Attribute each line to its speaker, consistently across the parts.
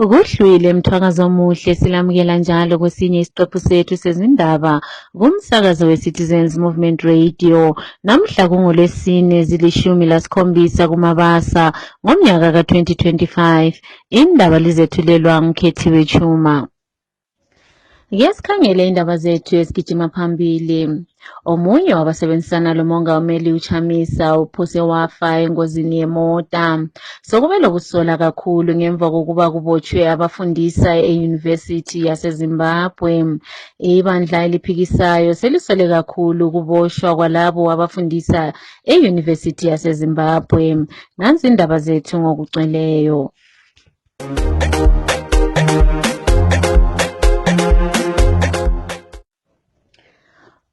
Speaker 1: Kuhlwile mthwakazo omuhle silamukela njalo kwesinye isiqephu sethu sezindaba kumsakazo we-Citizens Movement Radio. Namhla kungoLwesine zili-17 kuMabasa ngomnyaka ka-2025. Indaba lizethulelwa nguKhethiwe Chuma. Ngesikhangele indaba zethu esigijima phambili. Omunye wabasebenzisana lomongameli uChamisa uphose wafa engozini yemota. Sokube lokusola kakhulu ngemva kokuba kubotshwe abafundisa e-University yaseZimbabwe. Ibandla eliphikisayo selisole kakhulu ukuboshwa kwalabo abafundisa e-University yaseZimbabwe. Nansi indaba zethu ngokugcweleyo.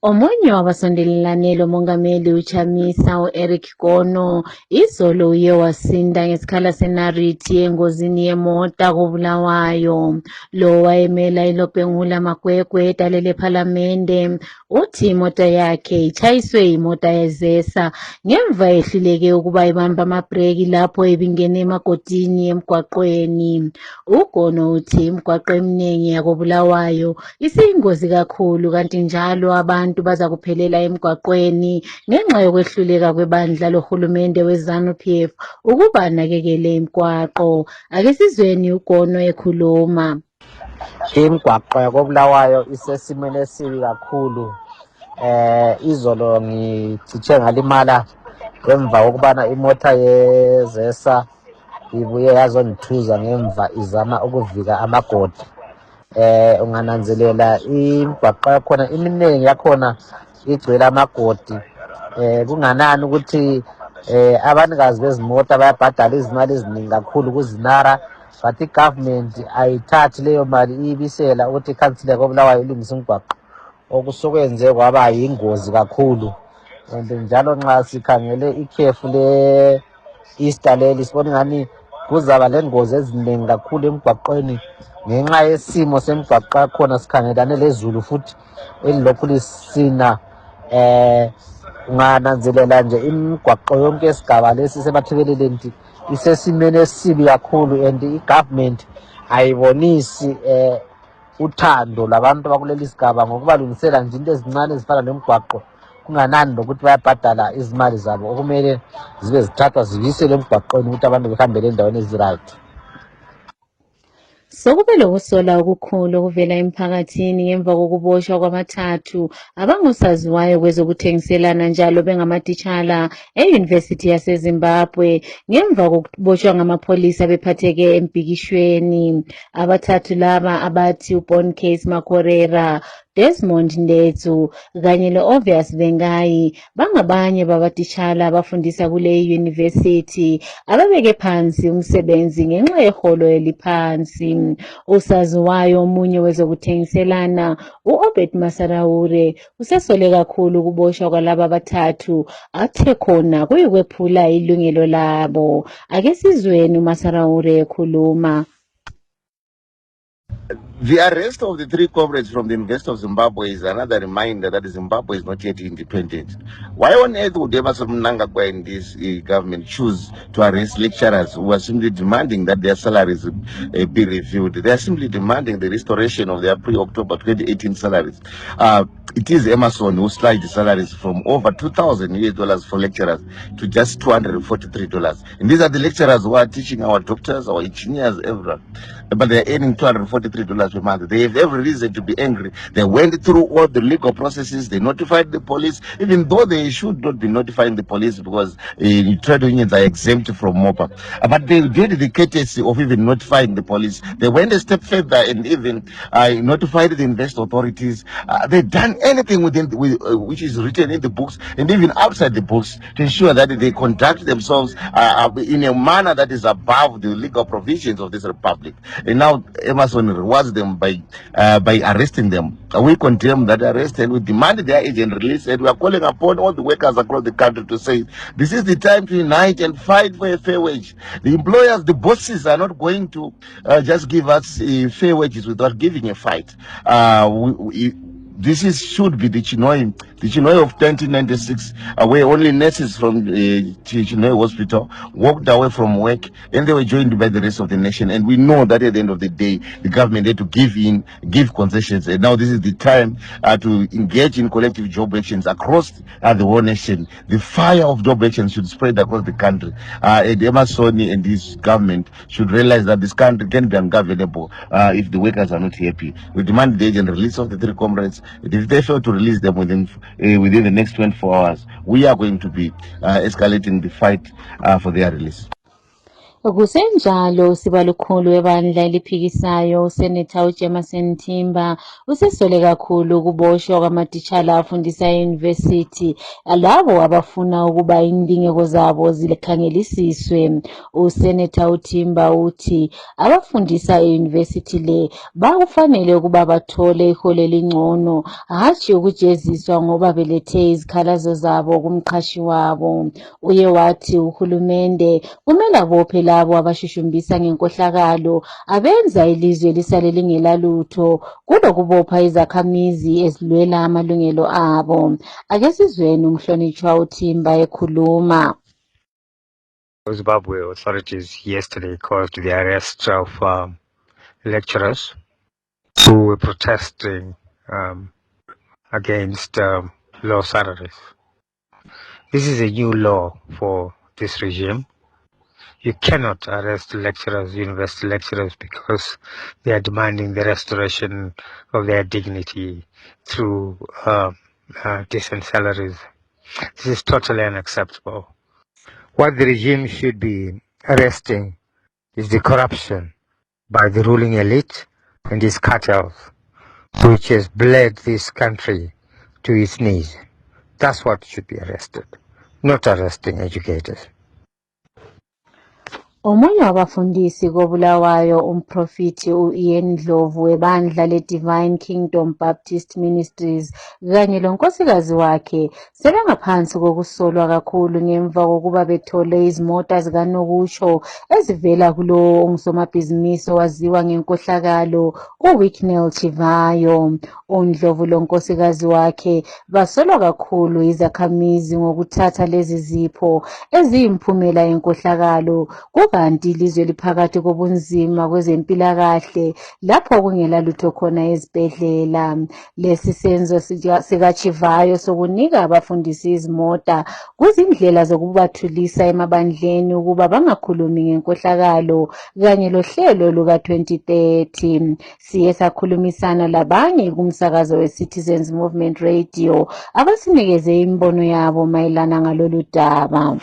Speaker 1: Omunye wabasondelelane lomongameli uChamisa u-Eric Gono izolo uye wasinda ngesikhala senarithi engozini yemota koBulawayo. Lo wayemela iLobhengula Magwegwe eDalele ePhalamende uthi imota yakhe itshayiswe imota yezesa ngemva ehluleke ukuba ibambe amabreki lapho ibingene emagodini emgwaqweni. uGono uthi imigwaqo eminingi yakoBulawayo isiyingozi kakhulu kanti njalo abantu baza kuphelela emgwaqweni ngenxa yokwehluleka kwebandla lohulumende weZANU-PF ukuba nakekele imigwaqo. Ake sizweni uGono ekhuluma.
Speaker 2: Imigwaqo yakoBulawayo isesimeni esibi kakhulu. Izolo ngichiche ngalimala emva kokubana imota yezesa ibuye yazongithuza ngemva izama ukuvika amagodi. Ungananzelela imigwaqo yakhona iminingi yakhona igcwele amagodi. Kunganani ukuthi abanikazi bezimota bayabhadala izimali eziningi kakhulu kuzinara, but igovernment ayithathi leyo mali ibisela ukuthi ikhansila yakoBulawayo ilungise umgwaqo, okusokwenze kwaba yingozi kakhulu. And njalo nxa sikhangele ikhefu le-Easter leli sibona ngani kuzaba lengozi eziningi kakhulu emgwaqweni ngenxa yesimo semigwaqo yakhona. Sikhangelane lezulu futhi elilokhu lisina. Ungananzelela nje imigwaqo yonke esigaba lesi seMathebeleleni isesimeni esibi kakhulu, and igovernment ayibonisi uthando labantu bakuleli sigaba ngokubalungisela nje into ezincane ezifana nemigwaqo, kunganani lokuthi bayabhadala izimali zabo okumele zibe zithathwa zibisele emgwaqweni ukuthi abantu behambele endaweni eziright.
Speaker 1: Sokube lokusola okukhulu okuvela emphakathini ngemva kokuboshwa kwabathathu abangosaziwayo kwezokuthengiselana njalo bengamatitshala e-University yaseZimbabwe ngemva kokuboshwa ngamapholisa bephatheke embhikishweni. Abathathu laba abathi uBoncase Makorera, Desmond Ndetsu kanye lo-Obvious Bengayi bangabanye babatitshala abafundisa kule university ababeke phansi umsebenzi ngenxa yeholo eliphansi. Usaziwayo omunye wezokuthengiselana u-Obed Masaraure usesole kakhulu ukuboshwa kwalaba abathathu athe khona kuyikwephula ilungelo labo. Ake sizweni uMasaraure ekhuluma.
Speaker 3: The arrest of the three comrades from the University of Zimbabwe is another reminder that Zimbabwe is not yet independent. Why on earth would Emerson Mnangagwa and this government choose to arrest lecturers who are simply demanding that their salaries be reviewed? They are simply demanding the restoration of their pre-October 2018 salaries. It is Emerson who slashed the salaries from over $2,000 for lecturers to just $243. And these are the lecturers who are teaching our doctors, our engineers, everyone. But they are earning $243 per month. They have every reason to be angry. They went through all the legal processes. They notified the police, even though they should not be notifying the police because trade unions are exempt from MOPA. But they did the courtesy of even notifying the police. They went a step further and even notified the invest authorities. They've done anything which is written in the books and even outside the books to ensure that they conduct themselves in a manner that is above the legal provisions of this republic. And now Emerson rewards them by arresting them. We condemn that arrest and we demand their agent release, and we are calling upon all the workers across the country to say this is the time to unite and fight for a fair wage. The employers, the bosses are not going to just give us fair wages without giving a fight. should be the Chinhoyi of 1996, where only nurses from Chinhoyi Hospital walked away from work and they were joined by the rest of the nation. And we know that at the end of the day, the government had to give concessions. And now this is the time to engage in collective job actions across the whole nation. The fire of job actions should spread across the country. And Emerson and his government should realize that this country can be ungovernable if the workers are not happy. We demand the urgent release of the 3 comrades. If they fail to release them within the next 24 hours, we are going to be escalating the fight for their release.
Speaker 1: Kusenjalo sibalukhulu webandla eliphikisayo uSenator uJemerson Thimba usesole kakhulu ukuboshwa kwamatitshala afundisa e-university labo abafuna ukuba indingeko zabo zikhangelisiswe. USenator uThimba uthi abafundisa e-university le bakufanele ukuba bathole iholo elingcono, hatshi ukujeziswa ngoba belethe izikhalazo zabo kumqhashi wabo. Uye wathi uhulumende kumele abophe labo abashushumbisa ngenkohlakalo abenza ilizwe lisale lingelalutho kulokubopha izakhamizi ezilwela amalungelo abo. Ake sizweni umhlonitshwa uThimba ekhuluma.
Speaker 4: Zimbabwe authorities yesterday caused the arrest of lecturers who were protesting against low salaries. This is a new law for this regime. You cannot arrest lecturers, university lecturers, because they are demanding the restoration of their dignity through decent salaries. This is totally unacceptable. What the regime should be arresting is the corruption by the ruling elite and its cartels, which has bled this country to its knees. That's what should be arrested, not arresting educators.
Speaker 1: Omunye wabafundisi koBulawayo umprofiti uIan Ndlovu webandla leDivine Kingdom Baptist Ministries kanye lonkosikazi wakhe sebengaphansi kokusolwa kakhulu ngemva kokuba bethole izimota zikanokusho ezivela kulo ongusomabhizinisi owaziwa ngenkohlakalo uWicknell Chivayo. uNdlovu lonkosikazi wakhe basolwa kakhulu izakhamizi ngokuthatha lezi zipho eziyimphumela yenkohlakalo kanti ilizwe liphakathi kobunzima kwezempilakahle lapho kungela lutho khona ezibhedlela. Lesi senzo sikaChivayo sokunika abafundisi izimota kuzindlela zokubathulisa emabandleni ukuba bangakhulumi ngenkohlakalo kanye lohlelo luka-2030. Siye sakhulumisana labanye kumsakazo we-Citizens Movement Radio abasinikeze imbono yabo mayelana ngalolu daba.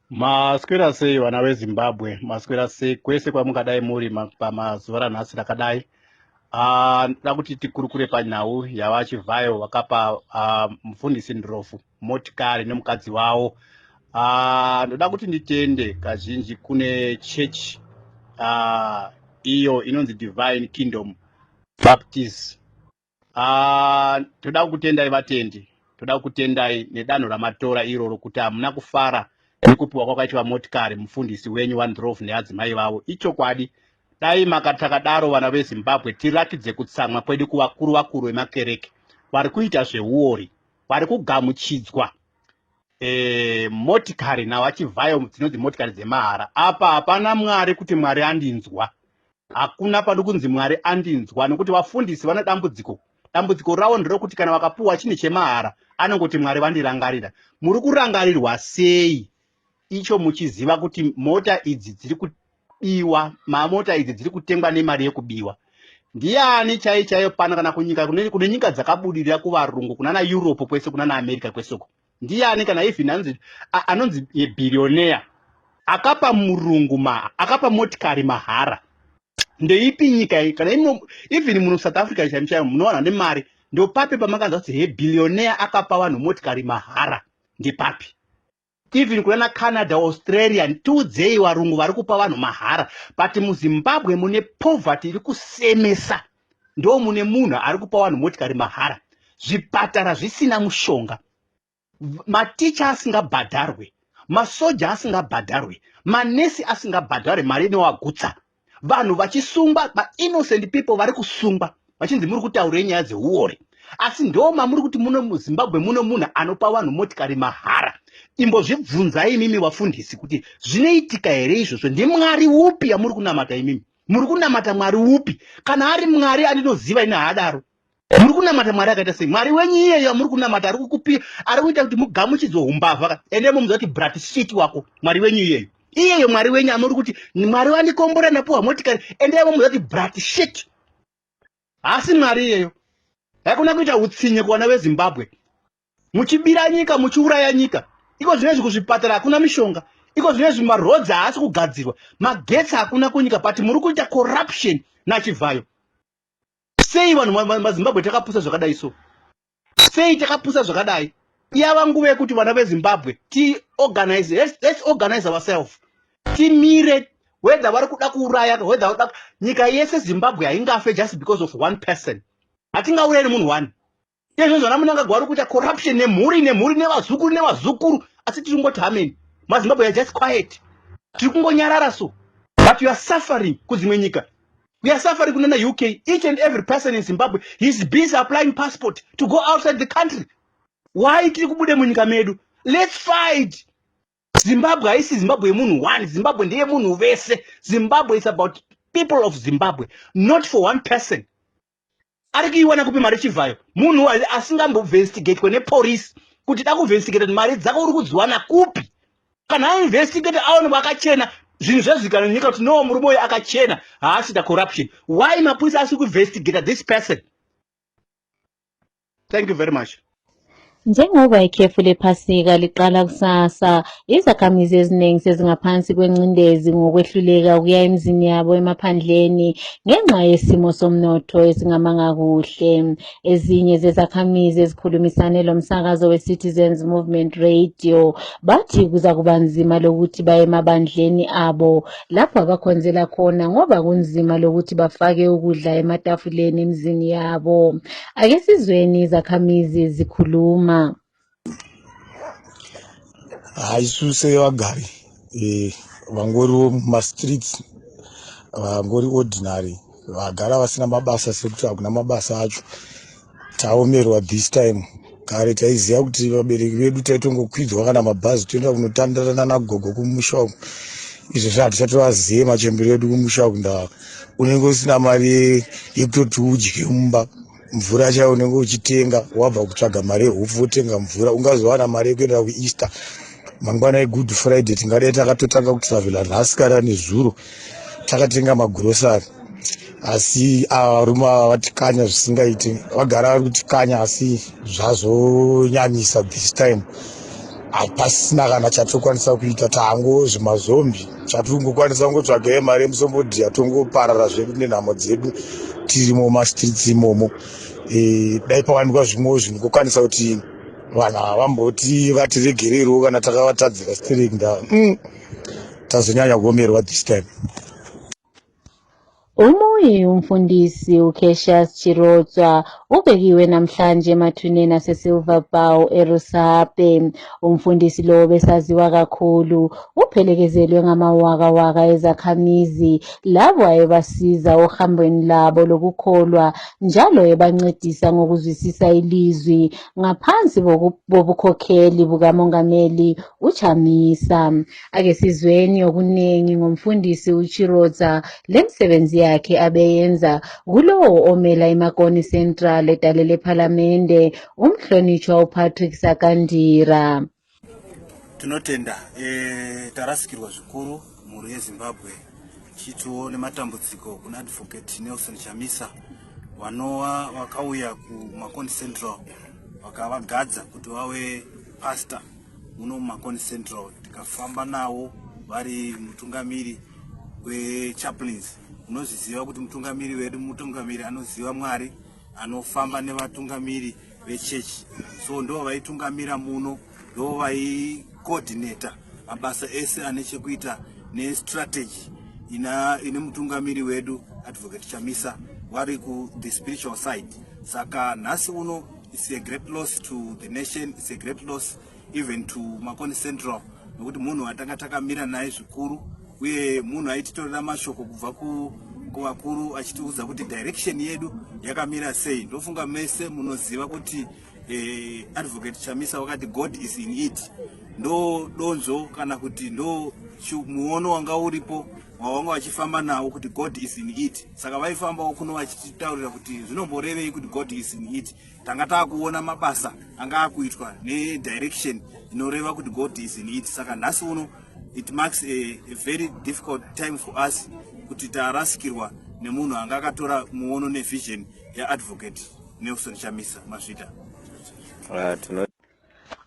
Speaker 5: Maswera sei vana veZimbabwe, maswera sei kwese kwamungadai muri pamazuva ranhasi rakadai. Ndoda kuti tikurukure panyau yavaChivayo vakapa mufundisi Ndlovu motikari nemukadzi wavo. Ndoda kuti nditende kazhinji kune church iyo inonzi Divine Kingdom Baptist. Toda kutendai vatendi, toda kutendai nedanho ramatora iroro kuti hamuna kufara nekupiwa kwakaitwa motikari mufundisi wenyu waNdlovu neadzimai vavo. Ichokwadi, dai makatakadaro vana veZimbabwe tirakidze kutsamwa kwedu kuvakuru vakuru vemakereke vari kuita zveuori, vari kugamuchidzwa motikari navaChivayo dzinonzi motikari dzemahara. Apa hapana Mwari kuti Mwari andinzwa, hakuna pano kunzi Mwari andinzwa, nokuti vafundisi vane dambudziko. Dambudziko ravo nderokuti kana vakapuwa chinhu chemahara anongoti Mwari vandirangarira. Muri kurangarirwa sei icho muchiziva kuti mota idzi dziri kubiwa, mamota idzi dziri kutengwa nemari yekubiwa? Ndiani chaiyo pano kana kunyika kune nyika dzakabudirira kuvarungu kunana Europe kwese kunana America kwesoko? Ndiani kana even anonzi billionaire akapa murungu akapa motikari mahara? Ndeipi nyika iyi? Kana even muno South Africa chaiyo munowana nemari ndio papi pamakanza kuti billionaire akapa vanhu motikari mahara ndepapi? Even kuna Canada, Australia, tudzei varungu vari kupa vanhu mahara. But muZimbabwe mune poverty iri kusemesa, ndo mune munhu ari kupa vanhu motikari mahara. Zvipatara zvisina mushonga, maticha asingabhadharwe, masoja asingabhadharwe, manesi asingabhadharwe, mari inowagutsa, vanhu vachisungwa, innocent people vari kusungwa. vachinzi muri kutaura nyaya dzeuore, asi ndo mamuri kuti muno muZimbabwe muno munhu anopa vanhu motikari mahara. Imbozvibvunzai imimi vafundisi kuti zvinoitika here izvozvo? NdiMwari upi yamuri kunamata imimi? Muri kunamata Mwari upi? Kana ari Mwari andinoziva ine haadaro. Muri kunamata Mwari akaita sei? Mwari wenyu iyeyo amuri kunamata ari kuita kuti mugamuchidzwe umbavha, ende muziva kuti brat shit wako Mwari wenyu iyeyo Mwari wenyu amuri kuti Mwari wandikombora napuwa motikari, ende muziva kuti brat shit. Asi Mwari iyeyo hakuna kuita utsinye kuvana veZimbabwe, muchibira nyika, muchiuraya nyika. Iko zvinezvi kuzvipatara hakuna mishonga, iko zvinezvi marodzi haasi kugadzirwa, magetsi hakuna kunyika, but muri kuita corruption nachivhayo. Sei vanhu maZimbabwe takapusa zvakadai so? Sei takapusa zvakadai? Yava nguva yekuti vana veZimbabwe let's organize ourselves. Timire whether vari kuda kuuraya, whether kuda nyika yese Zimbabwe haingafe just because of one person. Hatingaurayi nemunhu one. Izvo zvana munangagwa kuita corruption nemhuri nevazukuru, asi tiri kungoti amen. MaZimbabwe are just quiet. Tiri kungonyarara so. But you are suffering kudzimwe nyika. We are suffering kunana UK. Each and every person in Zimbabwe, he's busy applying passport to go outside the country. Why tiri kubude munyika medu? Let's fight. Zimbabwe haisi Zimbabwe yemunhu one. Zimbabwe ndeye munhu vese. Zimbabwe is about people of Zimbabwe, not for one person. Ari kuiwana kupi mari chivhayo? Munhu asingambovestigate nepolice kuti da kuvestigate mari dzako uri kudziwana kupi? Kana ainvestigate aone vakachena, zvinhu zvezikana nyika kuti no murume uyu akachena, haasita corruption. Why mapurisa asi kuvestigate this person? Thank you very much.
Speaker 1: Njengoba ikhefu lephasika liqala kusasa, izakhamizi eziningi sezingaphansi kwencindezi ngokwehluleka ukuya emizini yabo emaphandleni ngenxa yesimo somnotho esingamanga kuhle. Ezinye zezakhamizi ezikhulumisane lomsakazo we-Citizens Movement Radio bathi kuza kuba nzima lokuthi baye emabandleni abo lapho abakhonzela khona ngoba kunzima lokuthi bafake ukudla ematafuleni emizini yabo. Ake sizweni izakhamizi zikhuluma.
Speaker 6: Haisuse vagari vangoriwo mumastreets, vangori ordinary, vagara vasina mabasa sekuti hakuna mabasa acho. Taomerwa this time. Kare taiziva kuti vabereki vedu taitongokwidzwa kana mabhazi toenda kunotandarana nagogo kumusha uku. Izvo hatisatovazive machembero edu kumusha uku. Ndaa unenge usina mari yekutoti udye mumba, mvura chaiyo unenge uchitenga, wabva kutsvaga mari yehufu wotenga mvura, ungazowana mari yekuenda kuEaster. Mangwana eGood Friday tingadai takatotanga kutravela nhasi kana nezuro takatenga magurosari, asi varume vatikanya zvisingaiti. Vagara vari kutikanya asi zvazonyanyisa this time. Hapasina kana chatokwanisa kuita, taango zvimazombi chatongokwanisa kungotsvagai mari yemusombodhiya tongoparara zvedu nenhamo dzedu tirimo mumastreets imomo. Dai pawanikwa zvimwewo zvinhu kokwanisa kuti vanhu havamboti vatiregererewo kana takavatadzira stereki. Ndaa tazonyanya kuomerwa this time.
Speaker 1: Umuyi umfundisi uCassius Chirodzwa ubekiwe namhlanje emathuneni aseSilver Bow eRusape. Umfundisi lo besaziwa kakhulu uphelekezelwe ngamawakawaka ezakhamizi labo ayebasiza ohambweni labo lokukholwa, njalo ebancedisa ngokuzwisisa ilizwi ngaphansi bobukhokheli bukamongameli uChamisa. Ake sizweni okuningi ngomfundisi uChirodzwa lemsebenzi yakhe abeyenza kulowo omela iMakoni Central edale lePhalamende, umhlonitshwa uPatrick Sakandira.
Speaker 7: Tinotenda tarasikirwa zvikuru mhuri yeZimbabwe chituo nematambudziko kuna Advocate Nelson Chamisa vanova vakauya kuMakoni Central vakavagadza kuti vave pastor muno muMakoni Central. Tikafamba navo vari mutungamiri wechaplains. Unozviziva kuti mutungamiri wedu mutungamiri anoziva Mwari, anofamba nevatungamiri vechechi. So ndo vaitungamira muno, ndo vai-coordinator mabasa ese ane chekuita nestrategy ine mutungamiri wedu Advocate Chamisa vari ku the spiritual side. Saka nhasi uno it's a great loss to the nation, it's a great loss even to Makoni Central, nokuti munhu atanga takamira naye zvikuru uye munhu aititorera mashoko kubva kuvakuru achitiudza kuti direction yedu yakamira sei. Ndofunga mese munoziva kuti Advocate Chamisa wakati God is in it. Ndo donzo kana kuti ndo muono wanga uripo wawanga wachifamba nawo kuti God is in it. Saka vaifambawo kuno vachitaurira kuti zvinomborevei kuti God is in it. Tanga takuona mabasa anga akuitwa nedirection inoreva kuti God is in it. Saka nhasi uno it marks a very difficult time for us kuti tarasikirwa nemunhu anga akatora muono nevision yaAdvocate Nelson Chamisa Mazvida.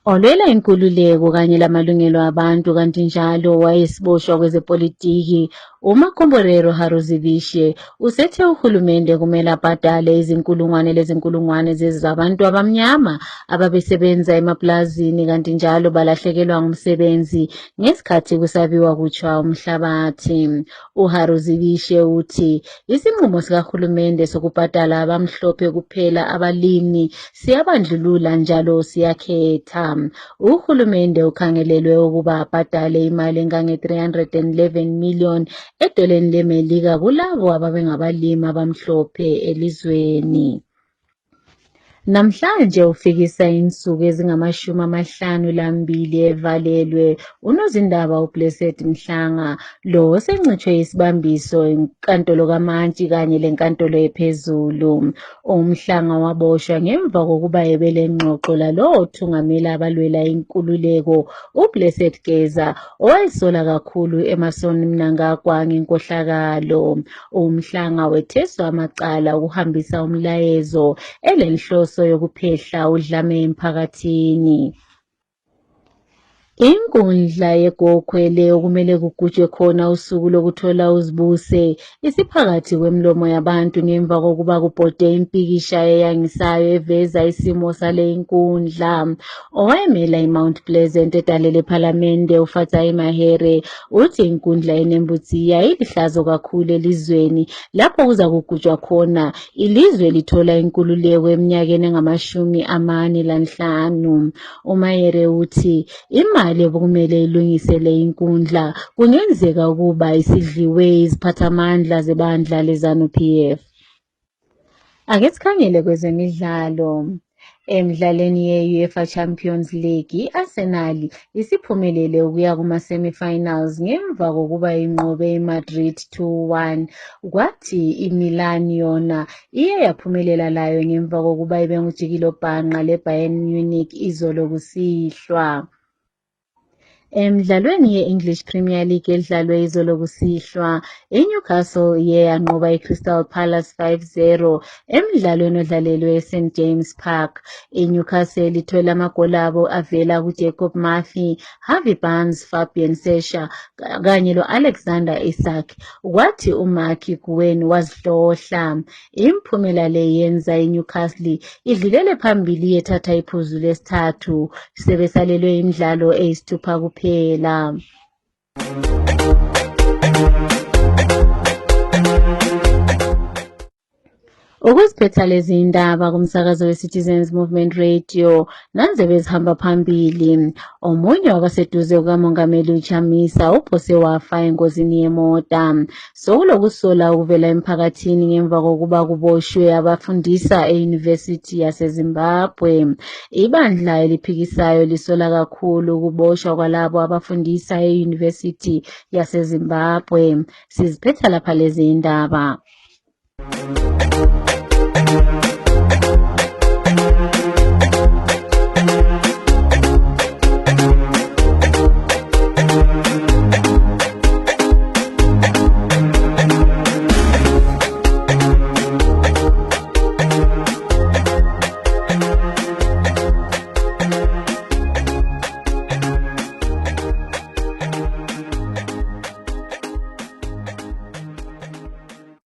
Speaker 1: Olwela inkululeko kanye lamalungelo abantu kanti njalo wayesiboshwa kwezepolitiki uMakomborero Haruzivishe usethe uhulumende kumele abhadale izinkulungwane zabantu abamnyama ababesebenza emaplazini kanti njalo balahlekelwa ngumsebenzi ngesikhathi kusabiwa kutsha umhlabathi. uHaruzivishe uthi isinqumo sikahulumende sokubhadala abamhlophe kuphela abalimi siyabandlulula njalo siyakhetha. Uhulumende ukhangelelwe ukuba abhadale imali engange-311 million edoleni leMelika kulabo ababengabalimi abamhlophe elizweni. Namhlanje ufikisa insuku ezingama-52 evalelwe unozindaba uBlessed Mhlanga lo osencitshwe isibambiso inkantolo kaMantshi kanye lenkantolo ephezulu. uMhlanga waboshwa ngemva kokuba ebelengxoxo lalo othungamela abalwela inkululeko uBlessed Geza owayesola kakhulu Emmerson Mnangagwa ngenkohlakalo. uMhlanga wetheswa amacala ukuhambisa umlayezo elenhloso yokuphehla udlame emphakathini. Inkundla yeGokhwele okumele kugujwe khona usuku lokuthola uzibuse isiphakathi kwemilomo yabantu ngemva kokuba kubhode impikisha eyangisayo eveza isimo sale inkundla. Owayemela iMount Pleasant edale lephalamende uFatai Mahere uthi inkundla enembutsi yayilihlazo kakhulu elizweni lapho kuza kugujwa khona ilizwe lithola inkululeko eminyakeni engama-45. uMahere uthi imali okumele ilungisele inkundla kungenzeka ukuba isidliwe iziphathamandla zebandla leZANU-PF. Ake sikhangele kwezemidlalo. Emidlalweni ye-UEFA Champions League, i-Arsenal isiphumelele ukuya kuma-semi-finals ngemva kokuba inqobe iMadrid 2-1. Kwathi iMilan yona iye yaphumelela layo ngemva kokuba ibe ngujikilobhanqa leBayern Munich izolo kusihlwa. Emidlalweni ye-English Premier League edlalwe izolo kusihlwa, iNewcastle iye yanqoba iCrystal Palace 5-0 emidlalweni odlalelwe eSt James Park. iNewcastle ithola amagoli abo avela kuJacob Murphy, Harvey Barnes, Fabian Sesha kanye lo-Alexander Isak. Kwathi uMark Guehin wazihlohla. Imphumela le yenza iNewcastle idlulele phambili yethatha iphuzu lesithathu sebesalelwe imidlalo eyisithupha kuphela. Ukuziphetha lezi indaba kumsakazo weCitizens Movement Radio nanze bezihamba phambili. Omunye wabaseduze kukamongameli uChamisa uphose wafa engozini yemota. Sokulokusola ukuvela emphakathini ngemva kokuba kuboshwe abafundisa eUniversity yaseZimbabwe. Ibandla eliphikisayo lisola kakhulu ukuboshwa kwalabo abafundisa eUniversity yaseZimbabwe. Siziphetha lapha lezi indaba.